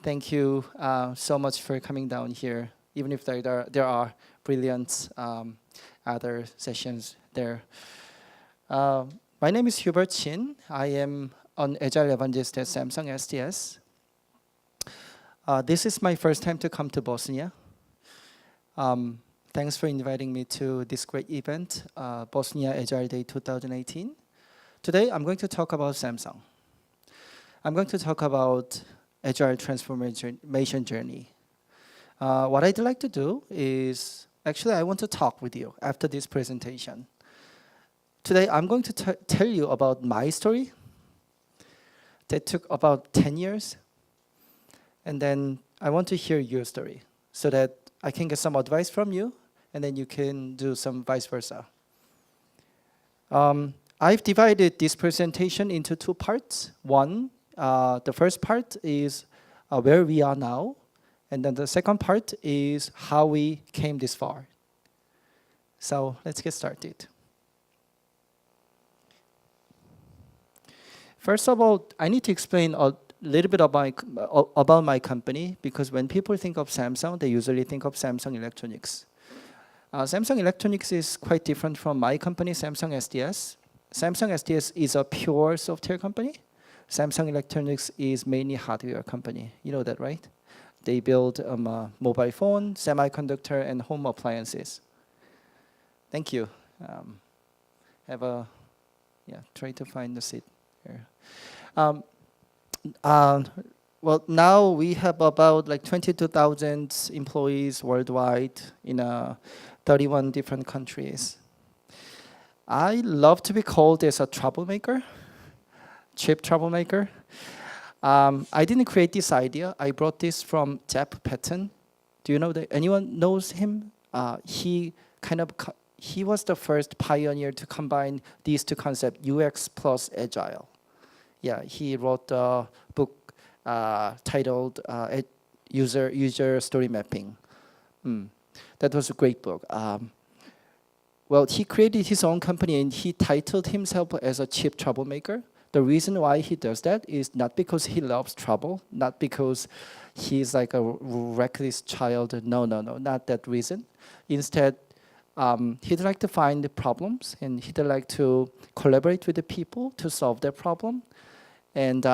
Thank you so much for coming down here, even if there are brilliant other sessions there. My name is Hubert Shin. I am an Agile evangelist at Samsung SDS. This is my first time to come to Bosnia. Thanks for inviting me to this great event, Bosnia Agile Day 2018. Today, I'm going to talk about Samsung. I'm going to talk about Agile transformation journey. What I'd like to do is, actually I want to talk with you after this presentation. Today I'm going to tell you about my story that took about 10 years. And then I want to hear your story so that I can get some advice from you and then you can do some vice versa. I've divided this presentation into two parts. One, the first part is where we are now, and then the second part is how we came this far. So let's get started. First of all, I need to explain a little bit about my company, because when people think of Samsung, they usually think of Samsung Electronics. Samsung Electronics is quite different from my company, Samsung SDS. Samsung SDS is a pure software company. Samsung Electronics is mainly hardware company. You know that, right? They build mobile phone, semiconductor, and home appliances. Thank you. Try to find the seat here. Well, now we have about like 22,000 employees worldwide in 31 different countries. I love to be called as a troublemaker. Chip troublemaker. I didn't create this idea. I brought this from Jeff Patton. Do you know that? Anyone knows him? He was the first pioneer to combine these two concepts, UX plus Agile. Yeah, he wrote a book titled User Story Mapping. That was a great book. Well, he created his own company and he titled himself as a chip troublemaker. The reason why he does that is not because he loves trouble, not because he's like a reckless child. No, not that reason. Instead, he'd like to find the problems and he'd like to collaborate with the people to solve their problem. And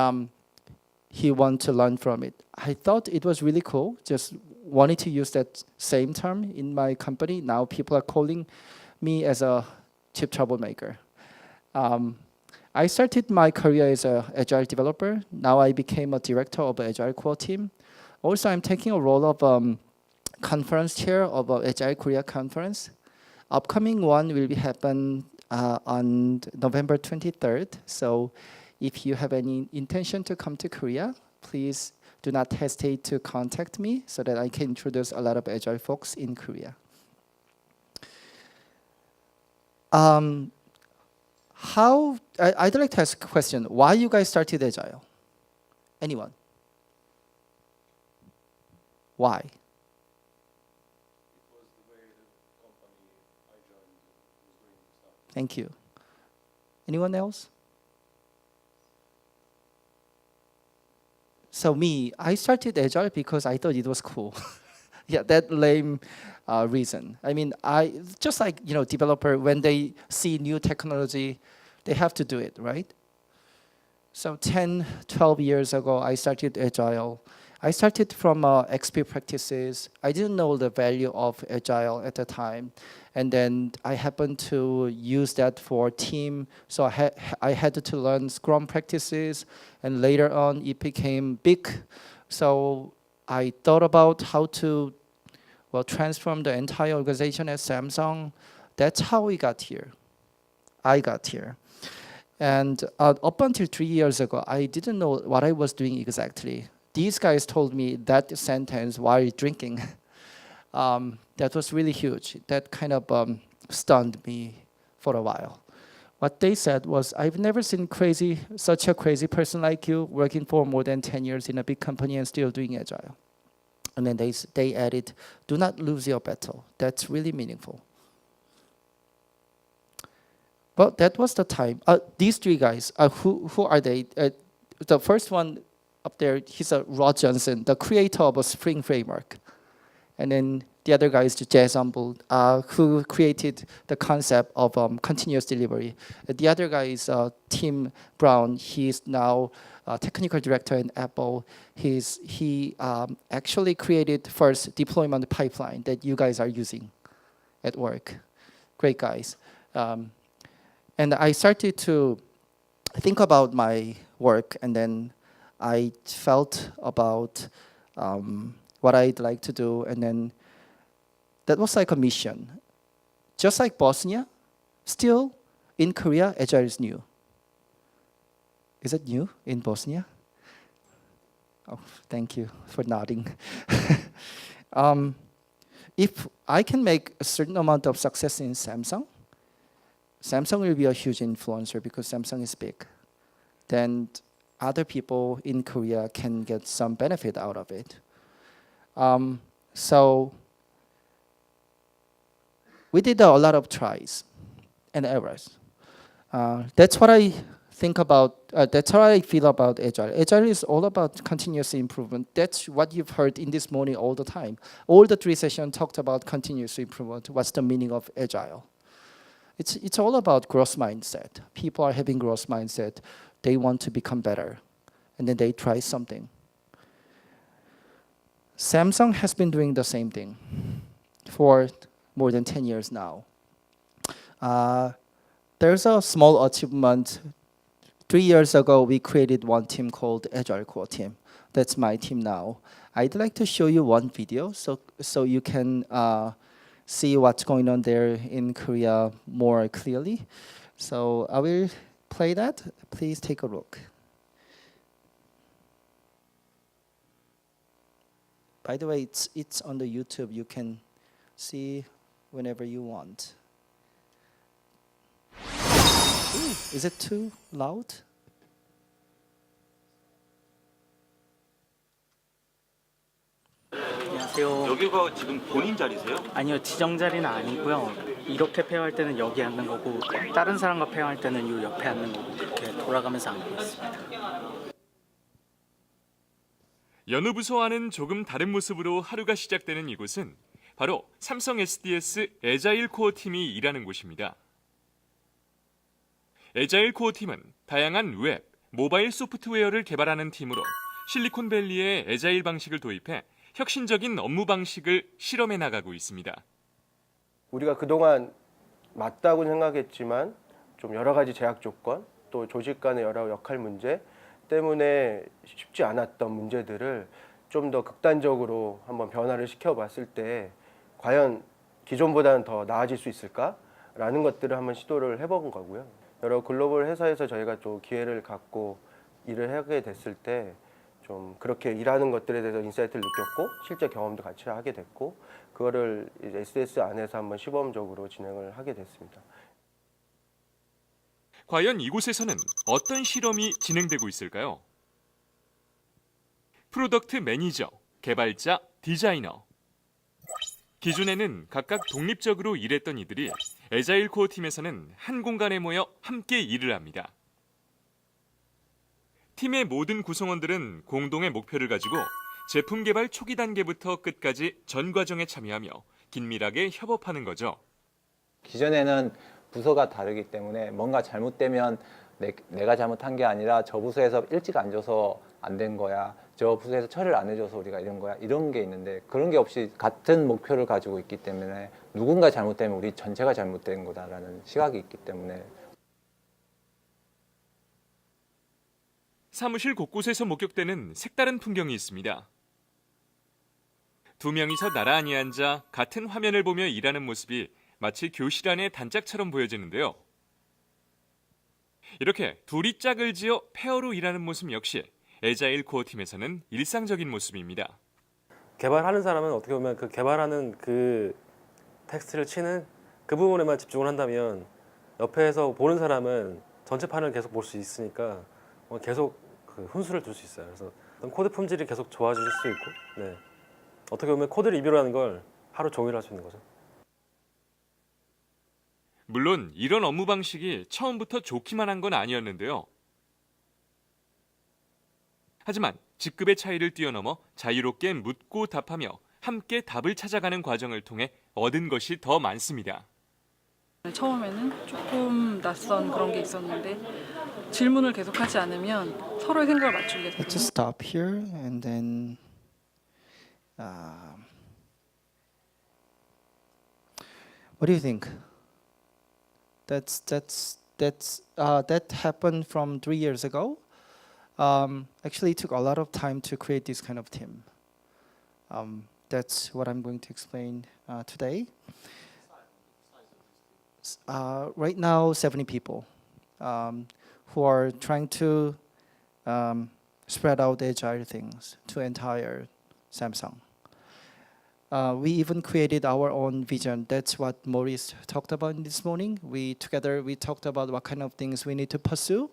he wanted to learn from it. I thought it was really cool, just wanted to use that same term in my company. Now people are calling me as a chip troublemaker. I started my career as an Agile developer. Now I became a director of the Agile Korea team. Also, I'm taking a role of conference chair of Agile Korea Conference. Upcoming one will be happen on November 23rd. So if you have any intention to come to Korea, please do not hesitate to contact me so that I can introduce a lot of Agile folks in Korea. I'd like to ask a question. Why you guys started Agile? Anyone? Why? It was the way the company I joined was doing stuff. Thank you. Anyone else? So me, I started Agile because I thought it was cool. Yeah, that lame reason. I mean, I just like developer, when they see new technology, they have to do it, right? So 10, 12 years ago, I started Agile. I started from XP practices. I didn't know the value of Agile at the time. And then I happened to use that for team. So I had to learn Scrum practices. And later on, it became big. So I thought about how to transform the entire organization at Samsung. That's how we got here. I got here. And up until 3 years ago, I didn't know what I was doing exactly. These guys told me that sentence while drinking. That was really huge. That kind of stunned me for a while. What they said was, I've never seen such a crazy person like you working for more than 10 years in a big company and still doing Agile. And then they added, do not lose your battle. That's really meaningful. Well, that was the time. These three guys, who are they? The first one up there, he's a Rod Johnson, the creator of a Spring framework. And then the other guy is Jez Humble, who created the concept of continuous delivery. The other guy is Tim Brown. He's now technical director in Apple. He actually created first deployment pipeline that you guys are using at work. Great guys. And I started to think about my work, and then I felt about what I'd like to do, and then that was like a mission. Just like Bosnia, still in Korea, Agile is new. Is it new in Bosnia? Oh, thank you for nodding. If I can make a certain amount of success in Samsung, Samsung will be a huge influencer because Samsung is big. Then other people in Korea can get some benefit out of it. So we did a lot of tries and errors. That's what I think about. That's how I feel about Agile. Agile is all about continuous improvement. That's what you've heard in this morning all the time. All the 3 sessions talked about continuous improvement. What's the meaning of Agile? It's all about growth mindset. People are having growth mindset. They want to become better, and then they try something. Samsung has been doing the same thing for more than 10 years now. There's a small achievement. 3 years ago, we created one team called Agile Korea team. That's my team now. I'd like to show you one video so you can see what's going on there in Korea more clearly. So I will play that. Please take a look. By the way, it's on the YouTube. You can see whenever you want. Ooh, is it too loud? 안녕하세요. 여기가 지금 본인 자리세요? 아니요, 지정 자리는 아니고요. 이렇게 페어할 때는 여기 앉는 거고, 다른 사람과 페어할 때는 이 옆에 앉는 거고, 이렇게 돌아가면서 앉고 있습니다. 여느 부서와는 조금 다른 모습으로 하루가 시작되는 이곳은 바로 삼성 SDS 에자일 코어 팀이 일하는 곳입니다. 에자일 코어 팀은 다양한 웹, 모바일 소프트웨어를 개발하는 팀으로 실리콘밸리의 에자일 방식을 도입해 혁신적인 업무 방식을 실험해 나가고 있습니다. 우리가 그동안 맞다고 생각했지만 좀 여러 가지 제약 조건, 또 조직 간의 여러 역할 문제 때문에 쉽지 않았던 문제들을 좀 더 극단적으로 한번 변화를 시켜봤을 때 과연 기존보다는 더 나아질 수 있을까라는 것들을 한번 시도를 해본 거고요. 여러 글로벌 회사에서 저희가 또 기회를 갖고 일을 하게 됐을 때 좀 그렇게 일하는 것들에 대해서 인사이트를 느꼈고 실제 경험도 같이 하게 됐고 그거를 이제 SDS 안에서 한번 시범적으로 진행을 하게 됐습니다. 과연 이곳에서는 어떤 실험이 진행되고 있을까요? 프로덕트 매니저, 개발자, 디자이너. 기존에는 각각 독립적으로 일했던 이들이 에자일 코어 팀에서는 한 공간에 모여 함께 일을 합니다. 팀의 모든 구성원들은 공동의 목표를 가지고 제품 개발 초기 단계부터 끝까지 전 과정에 참여하며 긴밀하게 협업하는 거죠. 기존에는 부서가 다르기 때문에 뭔가 잘못되면 내가 잘못한 게 아니라 저 부서에서 일찍 안 줘서 안 된 거야. 저 부서에서 처리를 안 해줘서 우리가 이런 거야. 이런 게 있는데 그런 게 없이 같은 목표를 가지고 있기 때문에 누군가 잘못되면 우리 전체가 잘못된 거다라는 시각이 있기 때문에 사무실 곳곳에서 목격되는 색다른 풍경이 있습니다. 2명이서 나란히 앉아 같은 화면을 보며 일하는 모습이 마치 교실 안의 단짝처럼 보여지는데요. 이렇게 둘이 짝을 지어 페어로 일하는 모습 역시 에자일 코어 팀에서는 일상적인 모습입니다. 개발하는 사람은 어떻게 보면 그 개발하는 그 텍스트를 치는 그 부분에만 집중을 한다면 옆에서 보는 사람은 전체 판을 계속 볼 수 있으니까 계속 그 훈수를 둘 수 있어요. 그래서 코드 품질이 계속 좋아질 수 있고, 네. 어떻게 보면 코드 리뷰라는 걸 하루 종일 할 수 있는 거죠. 물론 이런 업무 방식이 처음부터 좋기만 한 건 아니었는데요. 하지만 직급의 차이를 뛰어넘어 자유롭게 묻고 답하며 함께 답을 찾아가는 과정을 통해 얻은 것이 더 많습니다. 처음에는 조금 낯선 그런 게 있었는데 질문을 계속하지 않으면 서로의 생각을 맞추게 Let's 되고 just stop here and then what do you think? That happened from 3 years ago. Actually, it took a lot of time to create this kind of team. That's what I'm going to explain today. Right now, 70 people who are trying to spread out agile things to entire Samsung. We even created our own vision. That's what Maurice talked about this morning. We talked about what kind of things we need to pursue,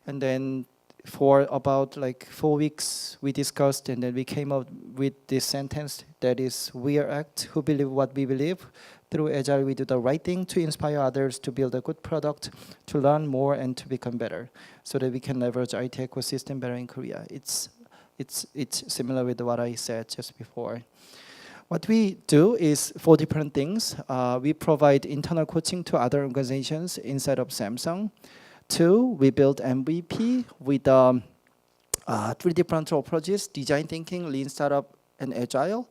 and then for about like 4 weeks we discussed, and then we came up with this sentence that is, we are act who believe what we believe. Through Agile, we do the right thing to inspire others to build a good product, to learn more, and to become better, so that we can leverage IT ecosystem better in Korea. It's similar with what I said just before. What we do is 4 different things. We provide internal coaching to other organizations inside of Samsung. 2, we build MVP with 3 different approaches: design thinking, lean startup, and agile.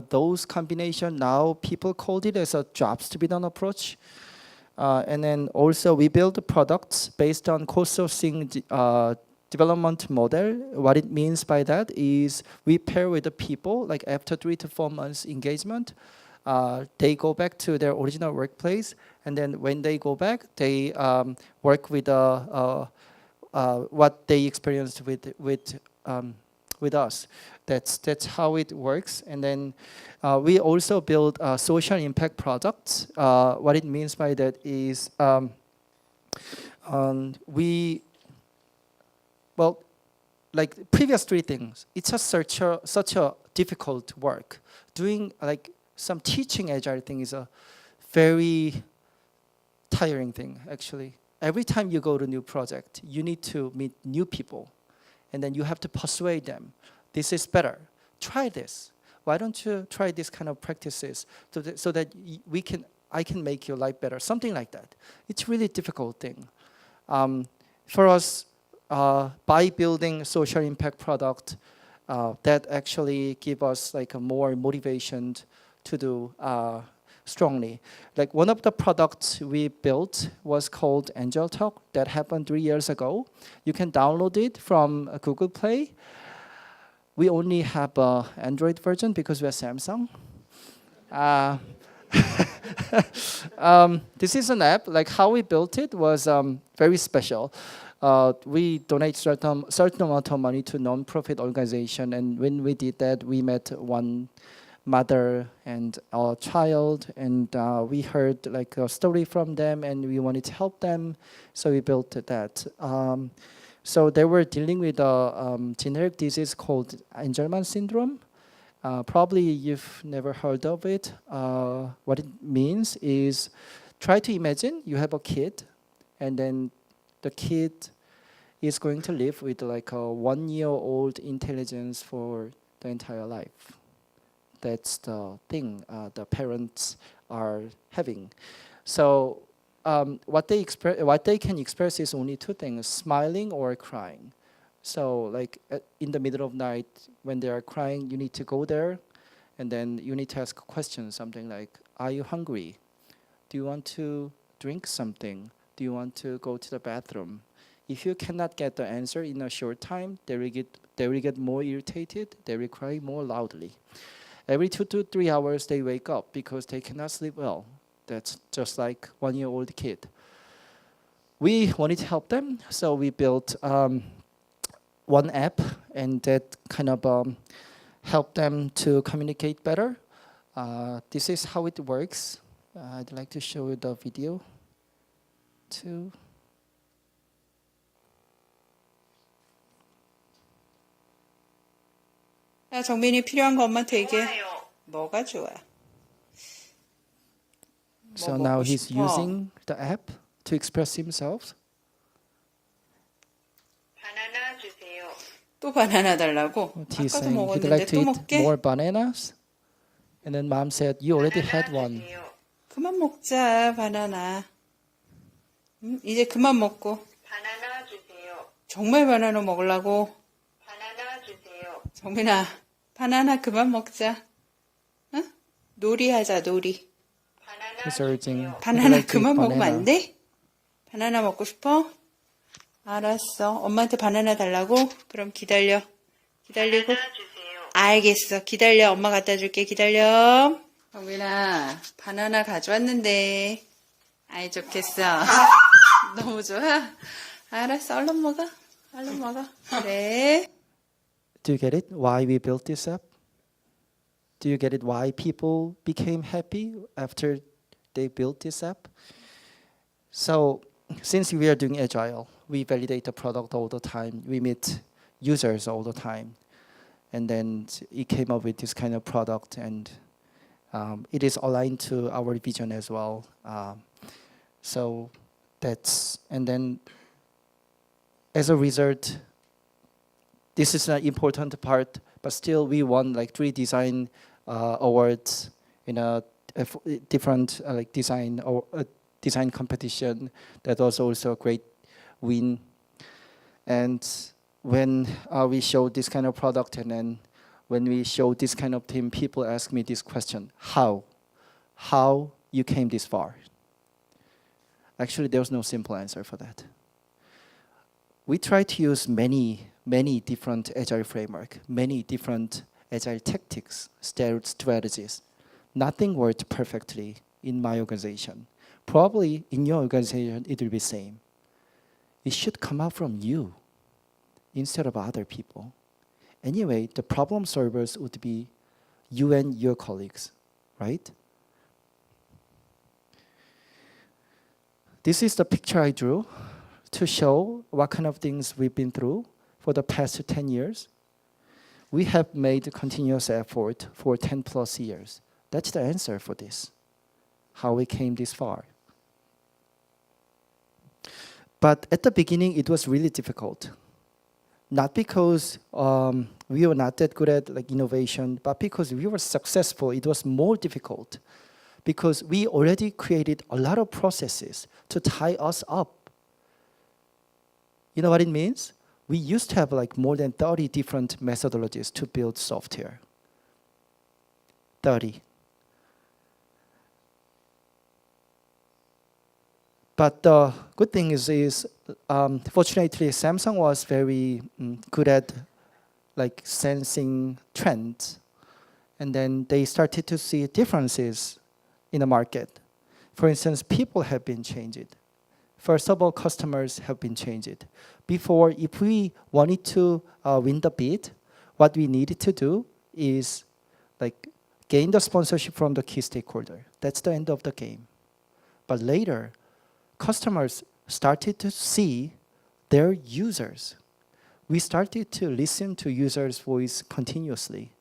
Those combination, now people called it as a jobs to be done approach. And then also we build products based on co-sourcing development model. What it means by that is we pair with the people, like after 3 to 4 months engagement, they go back to their original workplace, and then when they go back, they work with what they experienced with us. That's how it works. And then we also build social impact products. What it means by that is like previous 3 things, it's just such a difficult work. Doing like some teaching agile thing is a very tiring thing, actually. Every time you go to a new project, you need to meet new people, and then you have to persuade them. This is better. Try this. Why don't you try this kind of practices so that I can make your life better, something like that. It's really difficult thing. For us, by building social impact product, that actually give us like a more motivation to do strongly. Like one of the products we built was called Angel Talk. That happened 3 years ago. You can download it from Google Play. We only have an Android version because we're Samsung. This is an app. Like how we built it was very special. We donate certain amount of money to non-profit organization, and when we did that, we met one mother and a child, and we heard like a story from them, and we wanted to help them, so we built that. So they were dealing with a generic disease called Angelman syndrome. Probably you've never heard of it. What it means is, try to imagine you have a kid, and then the kid is going to live with like a 1-year-old intelligence for the entire life. That's the thing the parents are having. So what they can express is only 2 things: smiling or crying. So like in the middle of night when they are crying, you need to go there, and then you need to ask a question, something like, are you hungry? Do you want to drink something? Do you want to go to the bathroom? If you cannot get the answer in a short time, they will get more irritated, they will cry more loudly. Every 2 to 3 hours they wake up because they cannot sleep well. That's just like 1-year-old kid. We wanted to help them, so we built one app, and that kind of helped them to communicate better. This is how it works. I'd like to show you the video too. 야, 정민이 필요한 것만 되게. 뭐가 좋아? So 뭐 now 먹고 he's 싶어? using the app to express himself. 바나나 주세요. 또 바나나 달라고? He's 아까도 saying he'd 먹었는데 like to 또 eat 먹게? more bananas. And then mom said, you already had one. 그만 먹자, 바나나. 이제 그만 먹고. 바나나 주세요. 정말 바나나 먹으려고? 바나나 주세요. 정민아, 바나나 그만 먹자. 응? 놀이하자, 놀이. 바나나 He's urging. 주세요. he'd 바나나 like to eat 그만 먹으면 banana. 안 돼? 바나나 먹고 싶어? 알았어. 엄마한테 바나나 달라고? 그럼 기다려. 기다리고. 바나나 주세요. 알겠어. 기다려. 엄마 갖다 줄게. 기다려. 정민아, 바나나 가져왔는데. 아이, 좋겠어. 너무 좋아? 알았어. 얼른 먹어. 얼른 먹어. 그래. Do you get it? Why we built this app? Do you get it? Why people became happy after they built this app? So, since we are doing Agile, we validate the product all the time. We meet users all the time. And then it came up with this kind of product, and it is aligned to our vision as well. So that's, and then as a result, this is an important part, but still we won like 3 design awards in a different like design or design competition. That was also a great win. And when we show this kind of product, and then when we show this kind of team, people ask me this question: how you came this far? Actually, there's no simple answer for that. We try to use many different agile framework, many different agile tactics, strategies. Nothing worked perfectly in my organization. Probably in your organization, it will be same. It should come out from you instead of other people. Anyway, the problem solvers would be you and your colleagues, right? This is the picture I drew to show what kind of things we've been through for the past 10 years. We have made continuous effort for 10 plus years. That's the answer for this, how we came this far. But at the beginning, it was really difficult. Not because we were not that good at like innovation, but because we were successful, it was more difficult. Because we already created a lot of processes to tie us up. You know what it means? We used to have like more than 30 different methodologies to build software. 30. But the good thing is fortunately, Samsung was very good at like sensing trends, and then they started to see differences in the market. For instance, people have been changed. First of all, customers have been changed. Before, if we wanted to win the bid, what we needed to do is like gain the sponsorship from the key stakeholder. That's the end of the game. But later, customers started to see their users. We started to listen to users' voice continuously.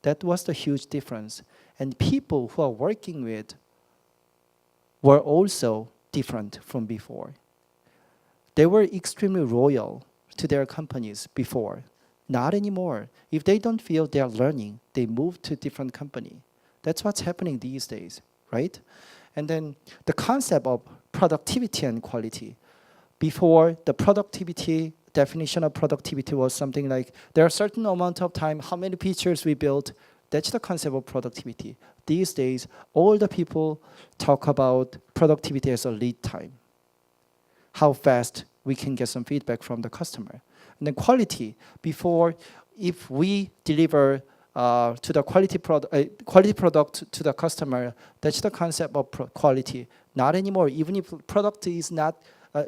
That was the huge difference. And people who are working with were also different from before. They were extremely loyal to their companies before. Not anymore. If they don't feel they are learning, they move to a different company. That's what's happening these days, right? And then the concept of productivity and quality. Before, the productivity, definition of productivity was something like, there are a certain amount of time, how many features we built. That's the concept of productivity. These days, all the people talk about productivity as a lead time. How fast we can get some feedback from the customer. And then quality. Before, if we deliver to the quality product to the customer, that's the concept of quality. Not anymore. Even if product is not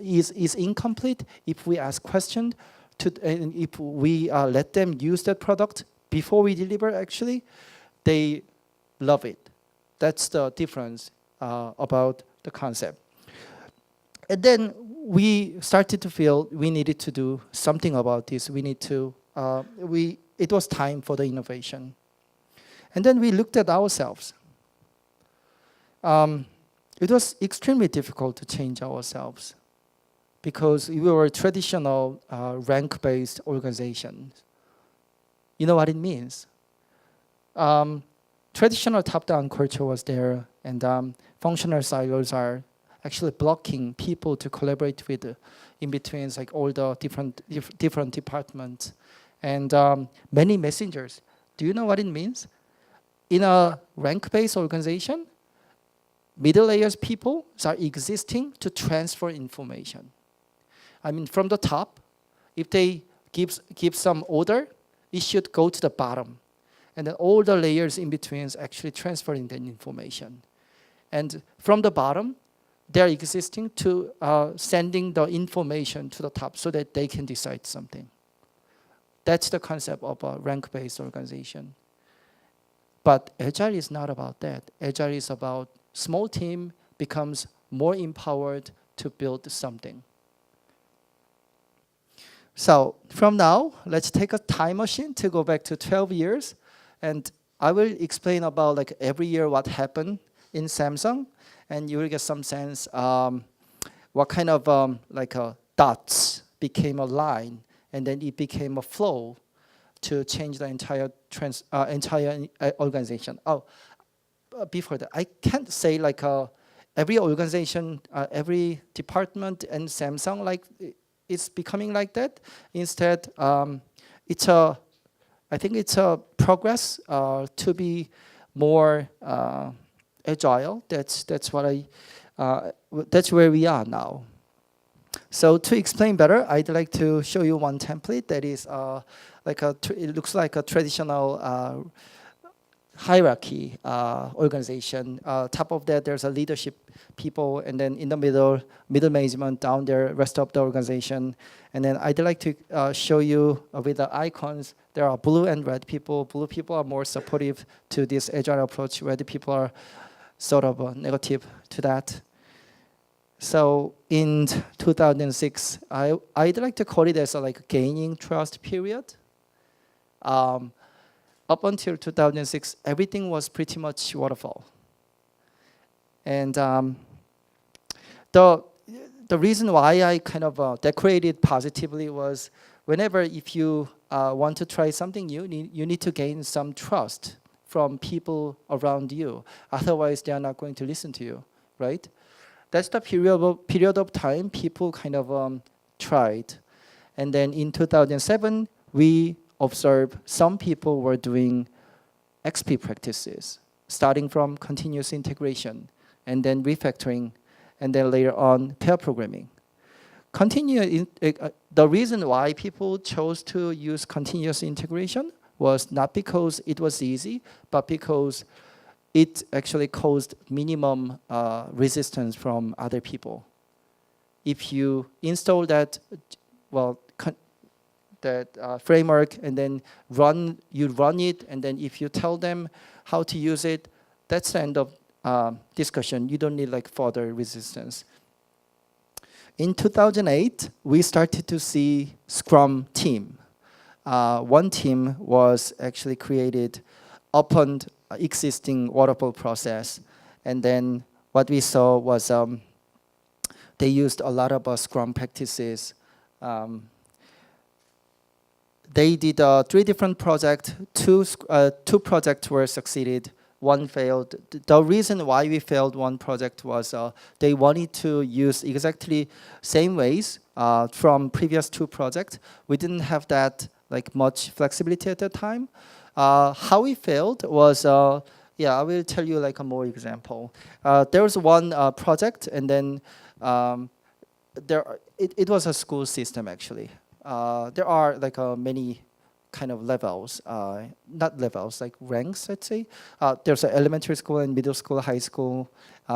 is incomplete, if we ask questions and if we let them use that product before we deliver, actually, they love it. That's the difference about the concept. And then we started to feel we needed to do something about this. We need to, it was time for the innovation. And then we looked at ourselves. It was extremely difficult to change ourselves. because we were a traditional rank-based organization. You know what it means? Traditional top-down culture was there, and functional silos are actually blocking people to collaborate with in between like all the different departments, and many messengers. Do you know what it means? In a rank-based organization, middle layers people are existing to transfer information. I mean, from the top, if they give some order, it should go to the bottom. And then all the layers in between is actually transferring that information. And from the bottom, they're existing to sending the information to the top so that they can decide something. That's the concept of a rank-based organization. But Agile is not about that. Agile is about small team becomes more empowered to build something. So from now, let's take a time machine to go back to 12 years. And I will explain about like every year what happened in Samsung. And you will get some sense what kind of dots became a line. And then it became a flow to change the entire organization. Oh, before that, I can't say like every organization, every department in Samsung like it's becoming like that. Instead, I think it's a progress to be more agile. That's where we are now. So to explain better, I'd like to show you one template that is it looks like a traditional hierarchy organization. Top of that, there's a leadership people, and then in the middle management, down there, rest of the organization. And then I'd like to show you with the icons, there are blue and red people. Blue people are more supportive to this agile approach, red people are sort of negative to that. So in 2006, I'd like to call it as a gaining trust period. Up until 2006, everything was pretty much waterfall. And the reason why I kind of decorated positively was whenever if you want to try something new, you need to gain some trust from people around you. Otherwise, they are not going to listen to you, right? That's the period of time people kind of tried. And then in 2007, we observed some people were doing XP practices, starting from continuous integration, and then refactoring, and then later on pair programming. The reason why people chose to use continuous integration was not because it was easy, but because it actually caused minimum resistance from other people. If you install that, framework and then you run it, and then if you tell them how to use it, that's the end of discussion. You don't need further resistance. In 2008, we started to see Scrum team. One team was actually created upon existing waterfall process, and then what we saw was they used a lot of Scrum practices. They did 3 different projects. Two projects were succeeded. One failed. The reason why we failed one project was they wanted to use exactly same ways from previous 2 projects. We didn't have that much flexibility at the time. How we failed was, I will tell you a more example. There was one project, and then it was a school system actually. There are many kind of levels, not levels, ranks, let's say. There's an elementary school and middle school, high school,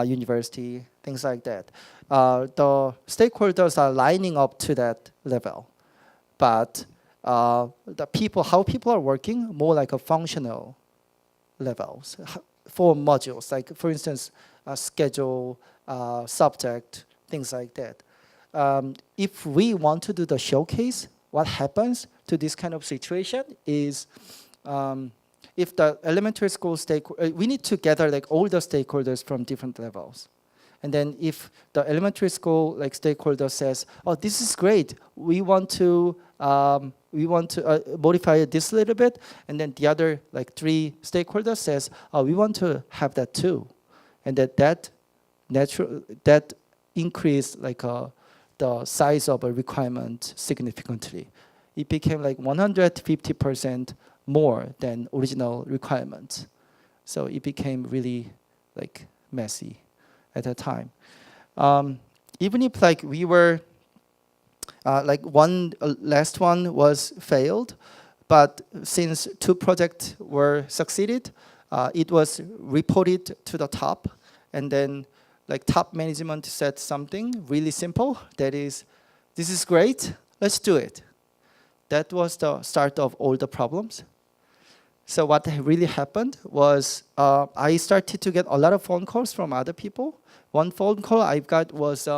university, things like that. The stakeholders are lining up to that level, but how people are working more like a functional levels for modules, for instance, schedule, subject, things like that. If we want to do the showcase, what happens to this kind of situation is if the elementary school we need to gather all the stakeholders from different levels. And then if the elementary school like stakeholder says, "Oh, this is great. We want to modify this a little bit," and then the other like 3 stakeholders says, "Oh, we want to have that too," and that increased like the size of a requirement significantly. It became like 150% more than original requirements. So it became really like messy at that time. Even if like we were like last one was failed, but since 2 projects were succeeded, it was reported to the top, and then like top management said something really simple, that is, "This is great, let's do it." That was the start of all the problems. So what really happened was I started to get a lot of phone calls from other people. One phone call I got was,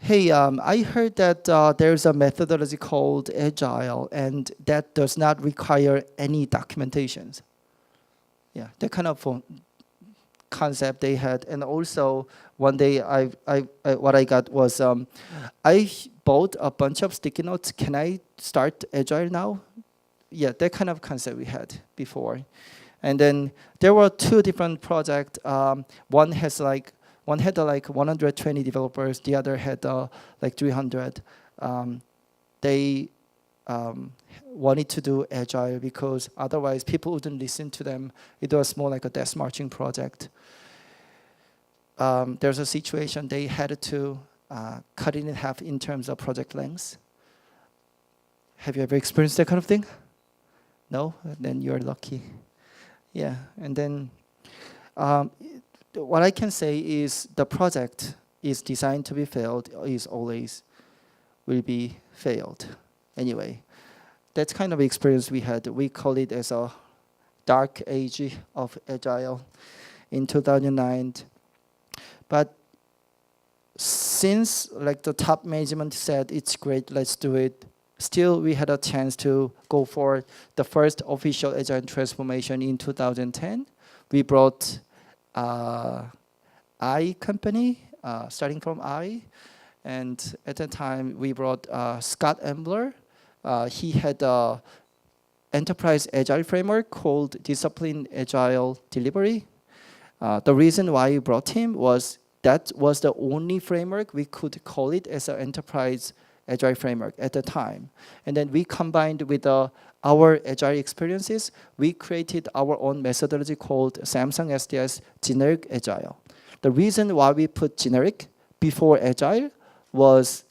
"Hey, I heard that there's a methodology called Agile, and that does not require any documentations." Yeah, that kind of phone concept they had. And also one day what I got was, "I bought a bunch of sticky notes. Can I start Agile now?" Yeah, that kind of concept we had before. And then there were 2 different projects. One had like 120 developers. The other had like 300. They wanted to do Agile because otherwise people wouldn't listen to them. It was more like a death marching project. There's a situation they had to cut it in half in terms of project length. Have you ever experienced that kind of thing? No? Then you're lucky. Yeah, and then what I can say is the project is designed to be failed, is always will be failed. Anyway, that's kind of experience we had. We call it as a dark age of Agile in 2009. But since like the top management said, "It's great, let's do it," still we had a chance to go for the first official Agile transformation in 2010. We brought I company, starting from I, and at that time we brought Scott Ambler. He had a enterprise Agile framework called Disciplined Agile Delivery. The reason why we brought him was that was the only framework we could call it as an enterprise Agile framework at the time. And then we combined with our Agile experiences, we created our own methodology called Samsung SDS generic Agile. The reason why we put generic before Agile was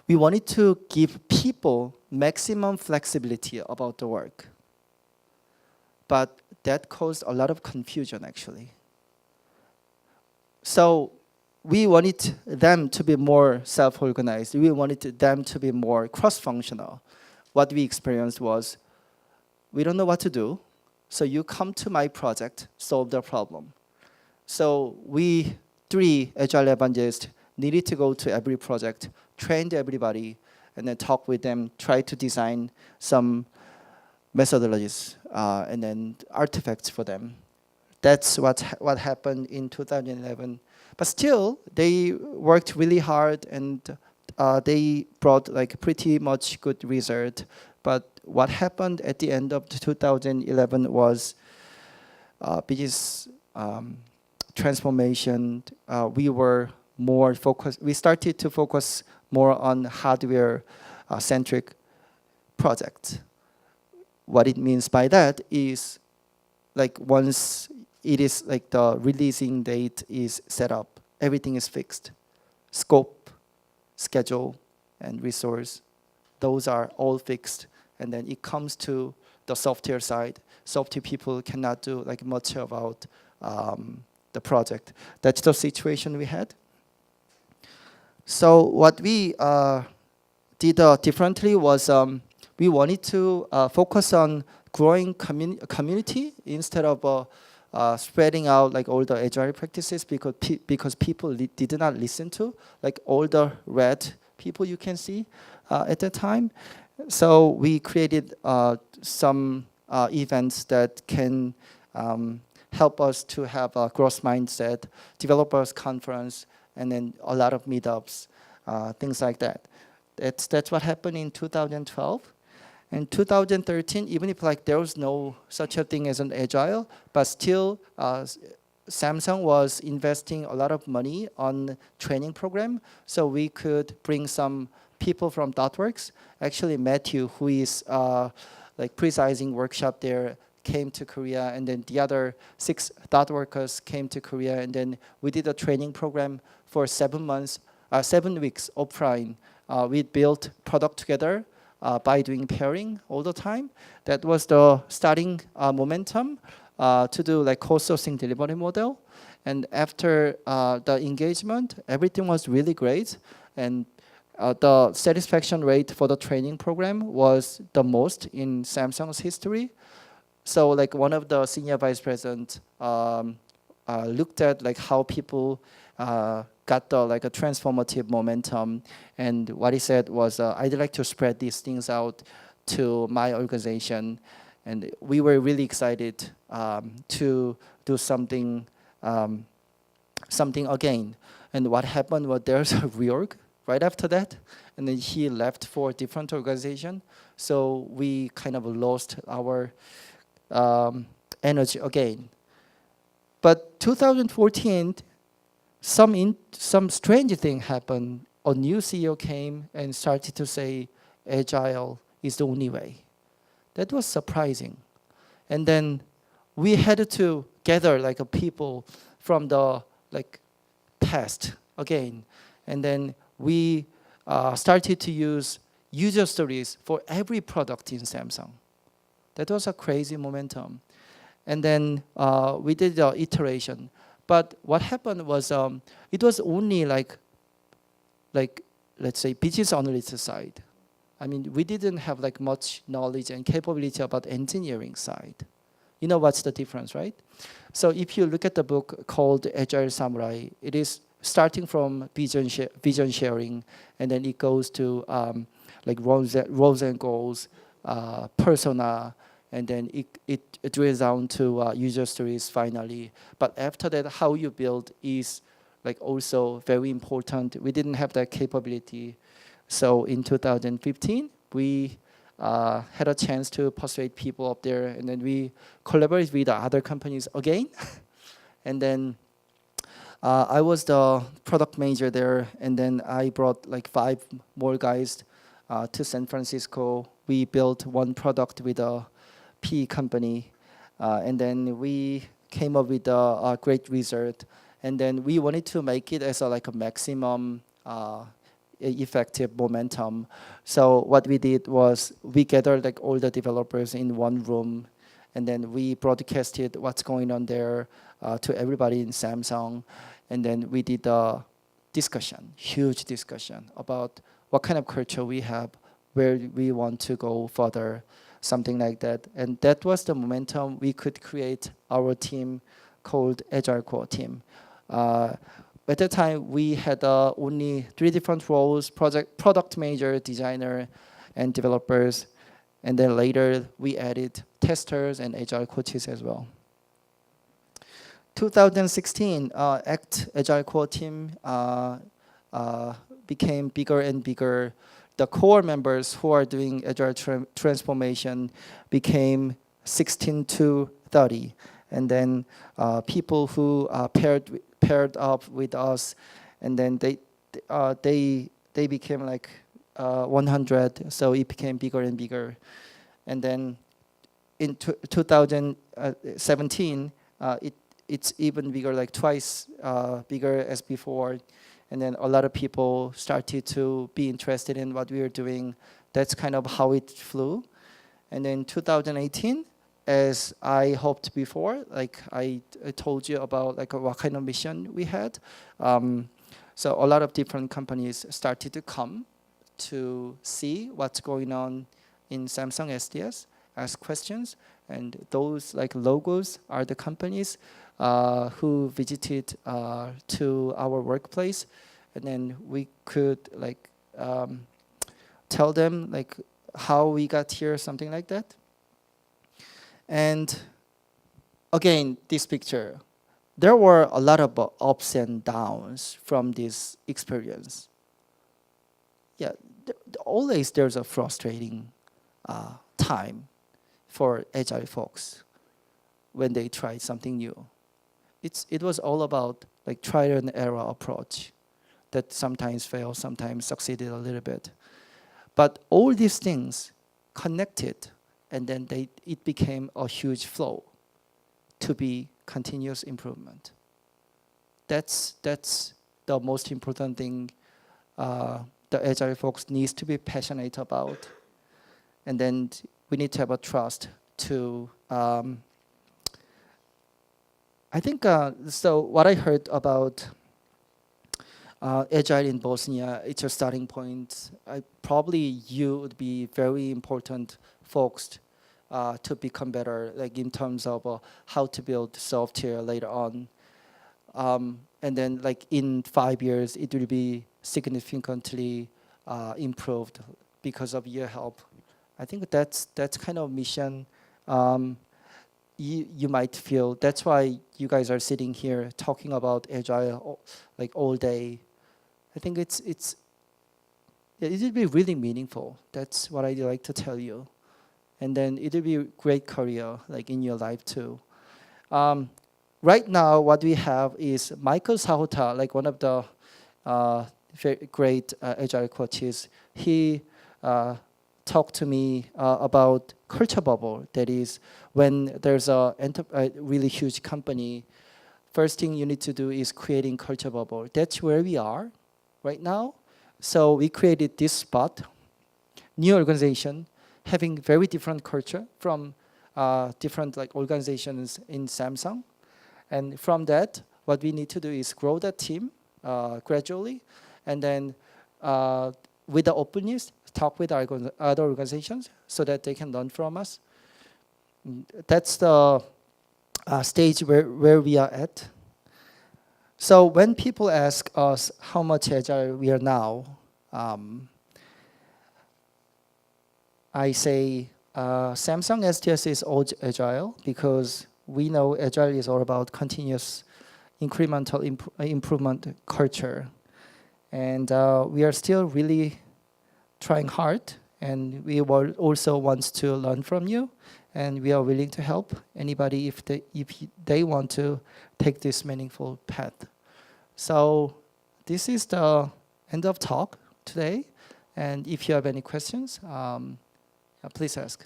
we wanted to give people maximum flexibility about the work. But that caused a lot of confusion actually. So we wanted them to be more self-organized. We wanted them to be more cross-functional. What we experienced was, we don't know what to do, so you come to my project, solve the problem. So we 3 Agile evangelists needed to go to every project, train everybody, and then talk with them, try to design some methodologies and then artifacts for them. That's what happened in 2011. But still, they worked really hard and they brought like pretty much good result. But what happened at the end of 2011 was business transformation. We were more focused. We started to focus more on hardware centric projects. What it means by that is, like once it is like the releasing date is set up, everything is fixed. Scope, schedule, and resource, those are all fixed. And then it comes to the software side. Software people cannot do like much about the project. That's the situation we had. So what we did differently was we wanted to focus on growing community instead of spreading out like all the agile practices because people did not listen to like all the red people you can see at that time. So we created some events that can help us to have a growth mindset, developers conference, and then a lot of meetups, things like that. That's what happened in 2012. In 2013, even if like there was no such a thing as an agile, but still Samsung was investing a lot of money on training program, so we could bring some people from ThoughtWorks. Actually, Matthew, who is like precising workshop there, came to Korea, and then the other 6 ThoughtWorkers came to Korea, and then we did a training program for 7 months, 7 weeks offline. We built product together by doing pairing all the time. That was the starting momentum to do like co-sourcing delivery model. And after the engagement, everything was really great. And the satisfaction rate for the training program was the most in Samsung's history. So like one of the senior vice presidents looked at like how people got the like a transformative momentum, and what he said was, I'd like to spread these things out to my organization, and we were really excited to do something again. And what happened was there's a reorg right after that, and then he left for a different organization, so we kind of lost our energy again. But 2014, some strange thing happened. A new CEO came and started to say, Agile is the only way. That was surprising. And then we had to gather like a people from the like past again. And then we started to use user stories for every product in Samsung. That was a crazy momentum. And then we did the iteration. But what happened was it was only like let's say business analyst side. I mean, we didn't have like much knowledge and capability about engineering side. You know what's the difference, right? So if you look at the book called Agile Samurai, it is starting from vision sharing, and then it goes to like roles and goals, persona, and then it drills down to user stories finally. But after that, how you build is like also very important. We didn't have that capability. So in 2015, we had a chance to persuade people up there, and then we collaborated with other companies again. And then I was the product manager there, and then I brought like 5 more guys to San Francisco. We built one product with a PE company, and then we came up with a great result. And then we wanted to make it as like a maximum effective momentum. So what we did was we gathered like all the developers in one room, and then we broadcasted what's going on there to everybody in Samsung. And then we did a discussion, huge discussion about what kind of culture we have, where we want to go further, something like that. And that was the momentum we could create our team called Agile Core team. At that time, we had only 3 different roles: product manager, designer, and developers. And then later, we added testers and agile coaches as well. 2016, Agile Core team became bigger and bigger. The core members who are doing agile transformation became 16 to 30. And then people who paired up with us, and then they became like 100. So it became bigger and bigger. And then in 2017, it's even bigger, like twice bigger as before. And then a lot of people started to be interested in what we were doing. That's kind of how it flew. And then 2018, as I hoped before, like I told you about like what kind of mission we had. So a lot of different companies started to come to see what's going on in Samsung SDS, ask questions, and those like logos are the companies who visited to our workplace, and then we could like tell them like how we got here, something like that. And again, this picture, there were a lot of ups and downs from this experience. Yeah, always there's a frustrating time for agile folks when they try something new. It was all about like trial and error approach that sometimes failed, sometimes succeeded a little bit. But all these things connected, and then it became a huge flow to be continuous improvement. That's the most important thing the agile folks needs to be passionate about. And then we need to have a trust to I think so what I heard about agile in Bosnia, it's a starting point. Probably you would be very important folks to become better, like in terms of how to build software later on. And then like in 5 years, it will be significantly improved because of your help. I think that's kind of mission you might feel. That's why you guys are sitting here talking about agile like all day. I think it will be really meaningful. That's what I like to tell you. And then it will be a great career like in your life too. Right now, what we have is Michael Sahota, like one of the very great agile coaches. He talked to me about culture bubble. That is, when there's a really huge company, first thing you need to do is creating culture bubble. That's where we are right now. So we created this spot, new organization, having very different culture from different like organizations in Samsung. And from that, what we need to do is grow that team gradually, and then with the openness, talk with our other organizations so that they can learn from us. That's the stage where we are at. So when people ask us how much agile we are now, I say Samsung SDS is all agile because we know agile is all about continuous incremental improvement culture. And we are still really trying hard, and we will also want to learn from you, and we are willing to help anybody if they want to take this meaningful path. So this is the end of talk today, and if you have any questions, please ask.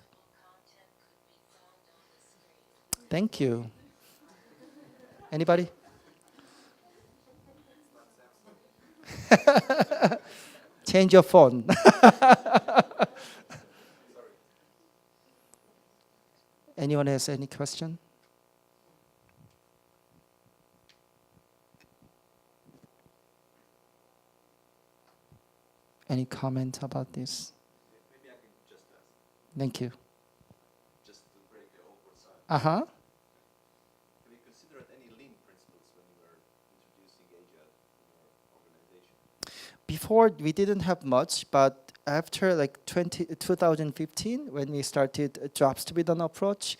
Thank you. Anybody? Change your phone. Anyone has any question? Any comment about this? Maybe I can just ask. Thank you. Just to break the awkward silence. Uh-huh. Have you considered any lean principles when you were introducing Agile in your organization? Before we didn't have much, but after like 2015, when we started jobs to be done approach,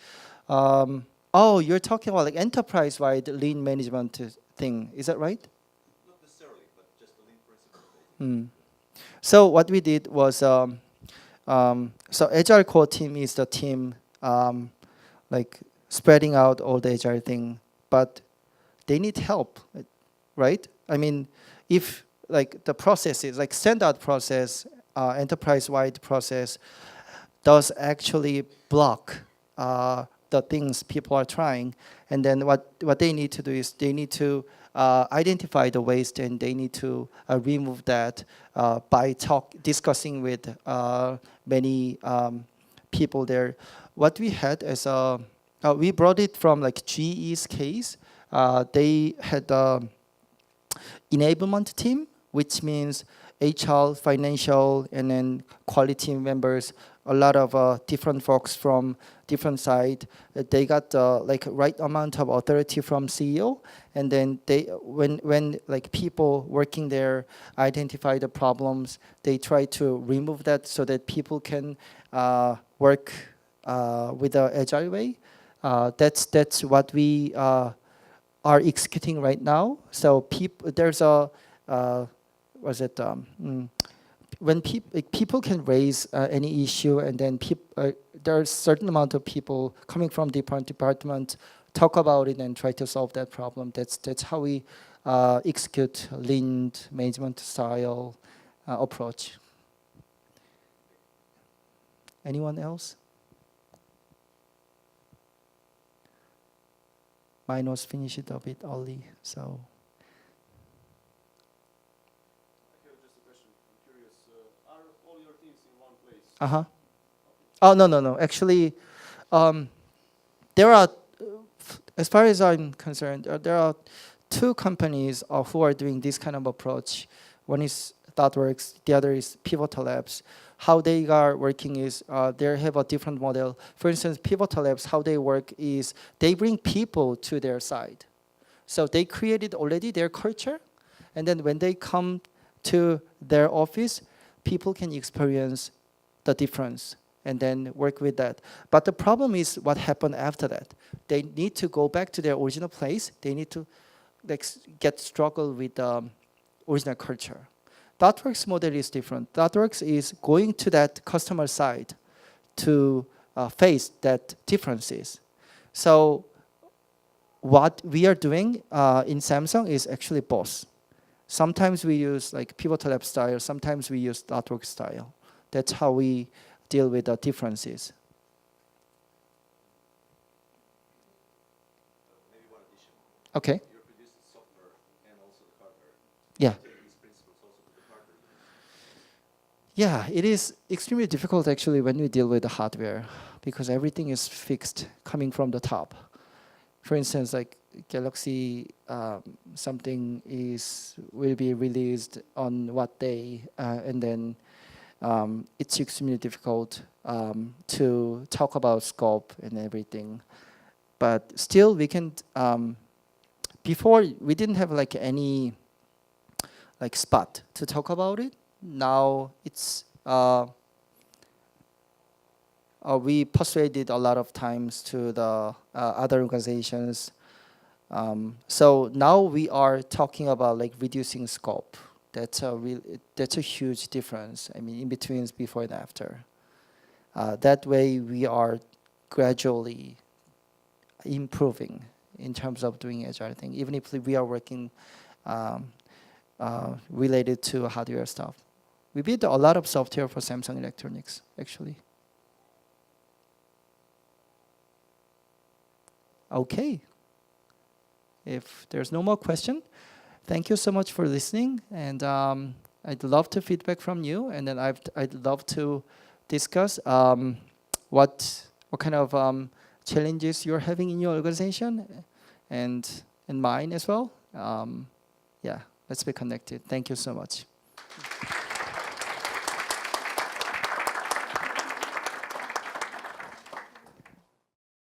oh, you're talking about like enterprise-wide lean management thing, is that right? Not necessarily, but just the lean principle. So what we did was, so Agile Core team is the team like spreading out all the Agile thing, but they need help, right? I mean, if like the processes, like standard process, enterprise-wide process, does actually block the things people are trying, and then what they need to do is they need to identify the waste, and they need to remove that by discussing with many people there. What we had as we brought it from like GE's case. They had enablement team, which means HR, financial, and then quality members. A lot of different folks from different side. They got like right amount of authority from CEO, and then they when like people working there identify the problems, they try to remove that so that people can work with the agile way. That's what we are executing right now. So there's a when people can raise any issue, and then there's a certain amount of people coming from different departments talk about it and try to solve that problem. That's how we execute lean management style approach. Anyone else? Mine was finished a bit early, so. Uh-huh. Oh, no. Actually, there are, as far as I'm concerned, there are two companies who are doing this kind of approach. One is ThoughtWorks, the other is Pivotal Labs. How they are working is they have a different model. For instance, Pivotal Labs, how they work is they bring people to their side. So they created already their culture, and then when they come to their office, people can experience the difference and then work with that. But the problem is what happened after that. They need to go back to their original place. They need to struggle with the original culture. ThoughtWorks model is different. ThoughtWorks is going to that customer side to face that differences. So what we are doing in Samsung is actually both. Sometimes we use like Pivotal Lab style, sometimes we use ThoughtWorks style. That's how we deal with the differences. Maybe one addition. Okay. You're producing software and also the hardware. Yeah. Take these principles also to the hardware. Yeah, it is extremely difficult actually when we deal with the hardware because everything is fixed coming from the top. For instance, like Galaxy something will be released on what day, and then it's extremely difficult to talk about scope and everything. But still, we can. Before we didn't have like any like spot to talk about it. Now it's we persuaded a lot of times to the other organizations. So now we are talking about like reducing scope. That's a huge difference. I mean, in between before and after. That way, we are gradually improving in terms of doing agile thing, even if we are working related to hardware stuff. We built a lot of software for Samsung Electronics, actually. Okay. If there's no more question, thank you so much for listening, and I'd love to feedback from you, and then I'd love to discuss what kind of challenges you're having in your organization, and mine as well. Yeah, let's be connected. Thank you so much.